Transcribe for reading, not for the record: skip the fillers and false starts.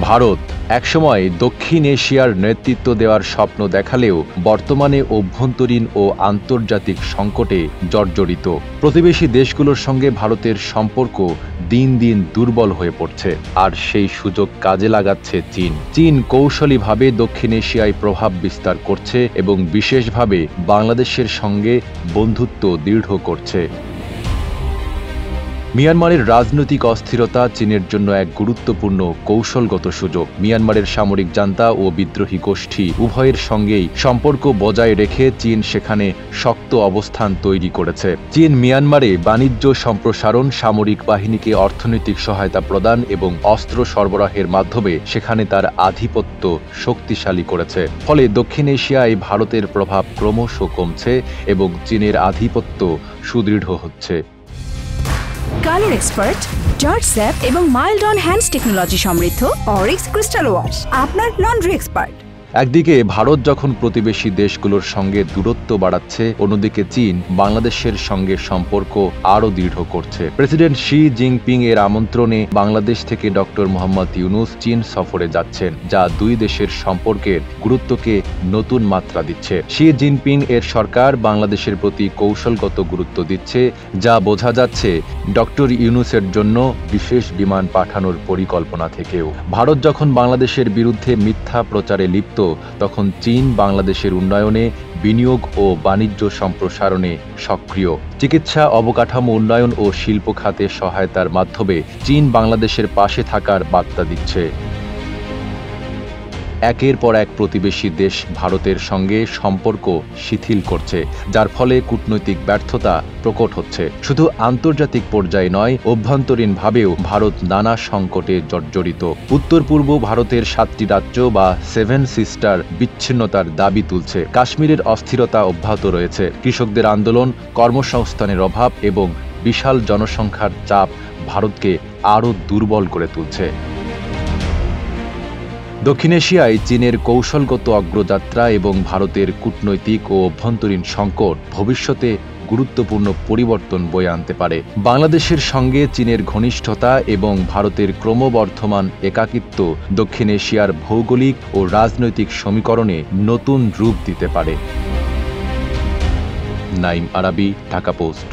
ভারত একসময় দক্ষিণ এশিয়ার নেতৃত্ব দেওয়ার স্বপ্ন দেখালেও বর্তমানে অভ্যন্তরীণ ও আন্তর্জাতিক সংকটে জর্জরিত। প্রতিবেশী দেশগুলোর সঙ্গে ভারতের সম্পর্ক দিন দিন দুর্বল হয়ে পড়ছে, আর সেই সুযোগ কাজে লাগাচ্ছে চীন কৌশলীভাবে দক্ষিণ এশিয়ায় প্রভাব বিস্তার করছে এবং বিশেষভাবে বাংলাদেশের সঙ্গে বন্ধুত্ব দৃঢ় করছে। মিয়ানমারের রাজনৈতিক অস্থিরতা চীনের জন্য এক গুরুত্বপূর্ণ কৌশলগত সুযোগ। মিয়ানমারের সামরিক জান্তা ও বিদ্রোহী গোষ্ঠী উভয়ের সঙ্গেই সম্পর্ক বজায় রেখে চীন সেখানে শক্ত অবস্থান তৈরি করেছে। চীন মিয়ানমারে বাণিজ্য সম্প্রসারণ, সামরিক বাহিনীকে অর্থনৈতিক সহায়তা প্রদান এবং অস্ত্র সরবরাহের মাধ্যমে সেখানে তার আধিপত্য শক্তিশালী করেছে। ফলে দক্ষিণ এশিয়ায় ভারতের প্রভাব ক্রমশ কমছে এবং চীনের আধিপত্য সুদৃঢ় হচ্ছে। কালার এক্সপার্ট, জর্জ স্যাপ এবং মাইল্ড অন হ্যান্ডস টেকনোলজি সমৃদ্ধ অরিক্স ক্রিস্টাল ওয়াশ আপনার লন্ড্রি এক্সপার্ট। একদিকে ভারত যখন প্রতিবেশী দেশগুলোর সঙ্গে দূরত্ব বাড়াচ্ছে, অন্যদিকে চীন বাংলাদেশের সঙ্গে সম্পর্ক আরও দৃঢ় করছে। প্রেসিডেন্ট শি জিনপিং এর আমন্ত্রণে বাংলাদেশ থেকে ডক্টর মোহাম্মদ ইউনূস চীন সফরে যাচ্ছেন, যা দুই দেশের সম্পর্কের গুরুত্বকে নতুন মাত্রা দিচ্ছে। শি জিনপিং এর সরকার বাংলাদেশের প্রতি কৌশলগত গুরুত্ব দিচ্ছে, যা বোঝা যাচ্ছে ডক্টর ইউনূসের জন্য বিশেষ বিমান পাঠানোর পরিকল্পনা থেকেও। ভারত যখন বাংলাদেশের বিরুদ্ধে মিথ্যা প্রচারে লিপ্ত, তখন চীন বাংলাদেশের উন্নয়নে, বিনিয়োগ ও বাণিজ্য সম্প্রসারণে সক্রিয়। চিকিৎসা, অবকাঠামো উন্নয়ন ও শিল্প খাতে সহায়তার মাধ্যমে চীন বাংলাদেশের পাশে থাকার বার্তা দিচ্ছে। একের পর এক প্রতিবেশী দেশ ভারতের সঙ্গে সম্পর্ক শিথিল করছে, যার ফলে কূটনৈতিক ব্যর্থতা প্রকট হচ্ছে। শুধু আন্তর্জাতিক পর্যায়ে নয়, অভ্যন্তরীণভাবেও ভারত নানা সংকটে জর্জরিত। উত্তর পূর্ব ভারতের 7টি রাজ্য বা 7 সিস্টার বিচ্ছিন্নতার দাবি তুলছে। কাশ্মীরের অস্থিরতা অব্যাহত রয়েছে। কৃষকদের আন্দোলন, কর্মসংস্থানের অভাব এবং বিশাল জনসংখ্যার চাপ ভারতকে আরও দুর্বল করে তুলছে। দক্ষিণ এশিয়ায় চীনের কৌশলগত অগ্রযাত্রা এবং ভারতের কূটনৈতিক ও অভ্যন্তরীণ সংকট ভবিষ্যতে গুরুত্বপূর্ণ পরিবর্তন বয়ে আনতে পারে। বাংলাদেশের সঙ্গে চীনের ঘনিষ্ঠতা এবং ভারতের ক্রমবর্ধমান একাকিত্ব দক্ষিণ এশিয়ার ভৌগোলিক ও রাজনৈতিক সমীকরণে নতুন রূপ দিতে পারে। নাইম আরাবী, ঢাকা পোস্ট।